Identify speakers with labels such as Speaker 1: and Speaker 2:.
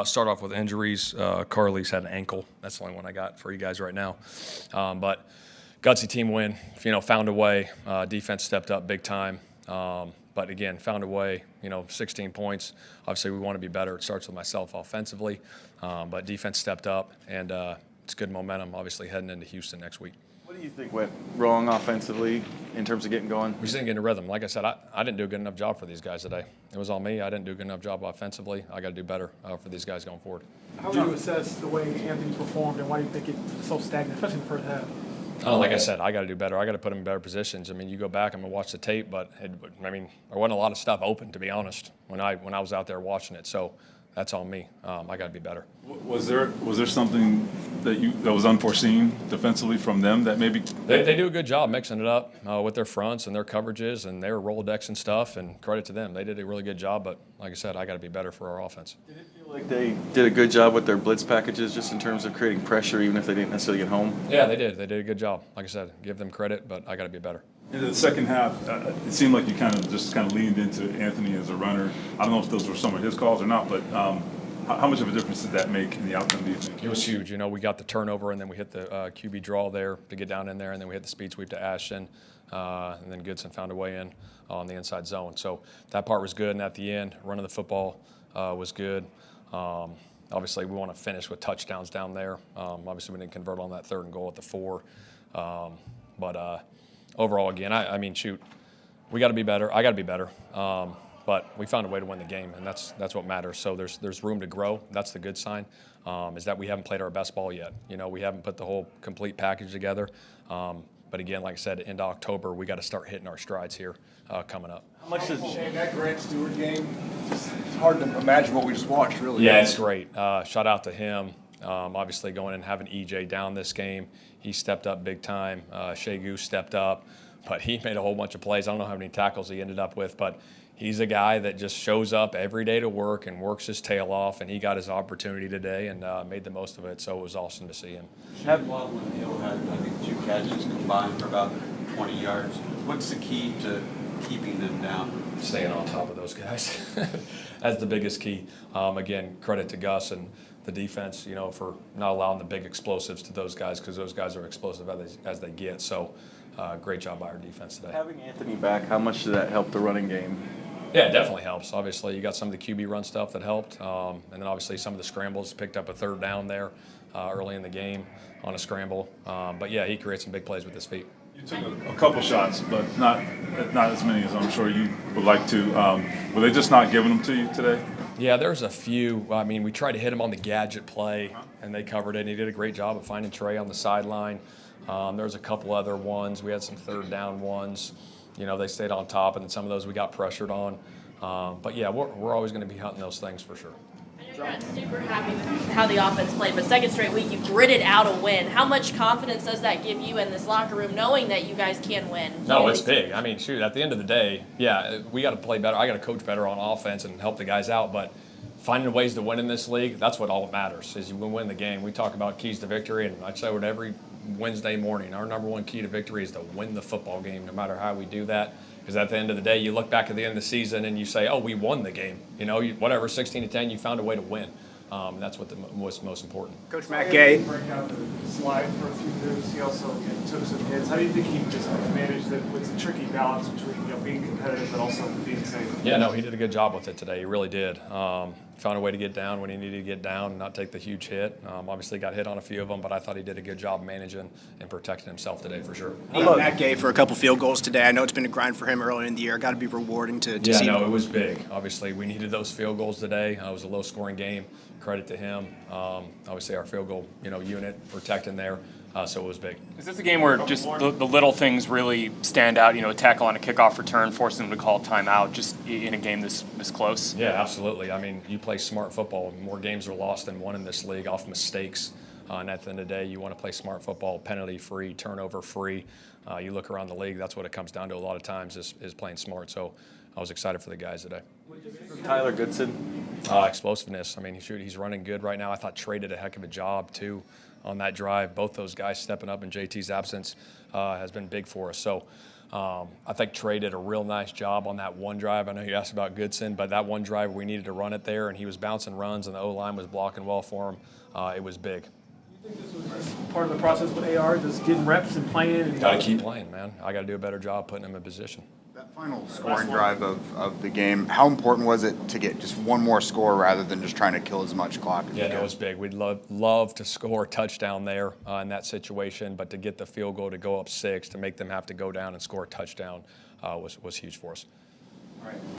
Speaker 1: Start off with injuries. Carly's had an ankle. That's the only one I got for you guys right now. But gutsy team win. Found a way. Defense stepped up big time. But again, found a way. 16 points. Obviously, we want to be better. It starts with myself offensively, but defense stepped up, and it's good momentum. Obviously, heading into Houston next week.
Speaker 2: What do you think went wrong offensively in terms of getting going?
Speaker 1: We just didn't get in a rhythm. Like I said, I didn't do a good enough job for these guys today. It was all me. I didn't do a good enough job offensively. I got to do better for these guys going forward.
Speaker 3: How would you assess the way Anthony performed, and why do you think it's so stagnant, especially in the first half?
Speaker 1: Like I said, I got to do better. I got to put him in better positions. You go back, I'm going to watch the tape, but there wasn't a lot of stuff open, to be honest, when I was out there watching it. So that's on me. I got to be better.
Speaker 4: Was there something that was unforeseen defensively from them that maybe
Speaker 1: they do a good job mixing it up with their fronts and their coverages and their Rolodex and stuff, and credit to them. They did a really good job, but like I said, I got to be better for our offense.
Speaker 2: Did it feel like they did a good job with their blitz packages just in terms of creating pressure even if they didn't necessarily get home?
Speaker 1: Yeah, they did. They did a good job. Like I said, give them credit, but I got to be better.
Speaker 4: in the second half, it seemed like you kind of leaned into Anthony as a runner. I don't know if those were some of his calls or not, but how much of a difference did that make in the outcome, do you think?
Speaker 1: It was huge. We got the turnover, and then we hit the QB draw there to get down in there, and then we hit the speed sweep to Ashton, and then Goodson found a way in on the inside zone. So that part was good, and at the end, running the football was good. Obviously, we want to finish with touchdowns down there. Obviously, we didn't convert on that 3rd and goal at the 4. But overall, again, we got to be better. I got to be better. But we found a way to win the game, and that's what matters. So there's room to grow. That's the good sign, is that we haven't played our best ball yet. We haven't put the whole complete package together. But again, like I said, into October, we got to start hitting our strides here coming up.
Speaker 5: How much does Shane, that Grant Stewart game, it's hard to imagine what we just watched, really.
Speaker 1: Yeah, it's great. Shout out to him. Obviously going and having EJ down this game, he stepped up big time. Shea Goose stepped up, but he made a whole bunch of plays. I don't know how many tackles he ended up with, but he's a guy that just shows up every day to work and works his tail off, and he got his opportunity today and made the most of it, so it was awesome to see him.
Speaker 6: Wadlin Hill had, I think, 2 catches combined for about 20 yards. What's the key to keeping them down?
Speaker 1: Staying on top of those guys. That's the biggest key. Again, credit to Gus and the defense, for not allowing the big explosives to those guys, because those guys are explosive as they get. So great job by our defense today.
Speaker 2: Having Anthony back, how much did that help the running game?
Speaker 1: Yeah, it definitely helps. Obviously, you got some of the QB run stuff that helped, and then obviously some of the scrambles. Picked up a 3rd down there early in the game on a scramble. But yeah, he creates some big plays with his feet.
Speaker 4: You took a couple shots, but not as many as I'm sure you would like to. Were they just not giving them to you today?
Speaker 1: Yeah, there's a few. We tried to hit him on the gadget play, and they covered it. And he did a great job of finding Trey on the sideline. There's a couple other ones. We had some 3rd down ones. They stayed on top, and then some of those we got pressured on. But yeah, we're always going to be hunting those things for sure.
Speaker 7: I know you're not super happy with how the offense played, but 2nd straight week you gritted out a win. How much confidence does that give you in this locker room, knowing that you guys can win?
Speaker 1: No, it's big. At the end of the day, yeah, we got to play better. I got to coach better on offense and help the guys out, but finding ways to win in this league, that's what all that matters, is you win the game. We talk about keys to victory, and I say it every Wednesday morning. Our number one key to victory is to win the football game, no matter how we do that. Because at the end of the day, you look back at the end of the season and you say, oh, we won the game. Whatever, 16-10, you found a way to win. That's what was most important.
Speaker 3: Coach Matt Gay. Break out the slide for a few moves. He also took some hits. How do you think he just managed it with a tricky balance between being competitive but also being safe?
Speaker 1: Yeah, no, he did a good job with it today. He really did. Found a way to get down when he needed to get down and not take the huge hit. Obviously got hit on a few of them, but I thought he did a good job managing and protecting himself today for sure.
Speaker 8: How about Matt Gay for a couple field goals today? I know it's been a grind for him early in the year. Got to be rewarding to see.
Speaker 1: Yeah, no, it was big. Obviously, we needed those field goals today. It was a low-scoring game. Credit to him. Obviously, our field goal, unit protecting there. So it was big.
Speaker 9: Is this a game where just the little things really stand out? A tackle on a kickoff return, forcing them to call timeout just in a game this close?
Speaker 1: Yeah, absolutely. You play smart football. More games are lost than won in this league off mistakes. And at the end of the day, you want to play smart football, penalty-free, turnover-free. You look around the league, that's what it comes down to a lot of times is playing smart. So I was excited for the guys today.
Speaker 2: Tyler Goodson?
Speaker 1: Explosiveness. He's running good right now. I thought Trey did a heck of a job, too, on that drive. Both those guys stepping up in JT's absence has been big for us. So I think Trey did a real nice job on that one drive. I know you asked about Goodson, but that one drive we needed to run it there, and he was bouncing runs, and the O-line was blocking well for him. It was big.
Speaker 3: Do you think this was just part of the process with AR, just getting reps and playing? And
Speaker 1: Got to keep playing, man. I got to do a better job putting him in position.
Speaker 10: That final scoring drive of the game, how important was it to get just one more score rather than just trying to kill as much clock as
Speaker 1: Yeah,
Speaker 10: you
Speaker 1: no, it
Speaker 10: could?
Speaker 1: was big. We'd love to score a touchdown there in that situation, but to get the field goal to go up 6, to make them have to go down and score a touchdown was huge for us.
Speaker 3: All right.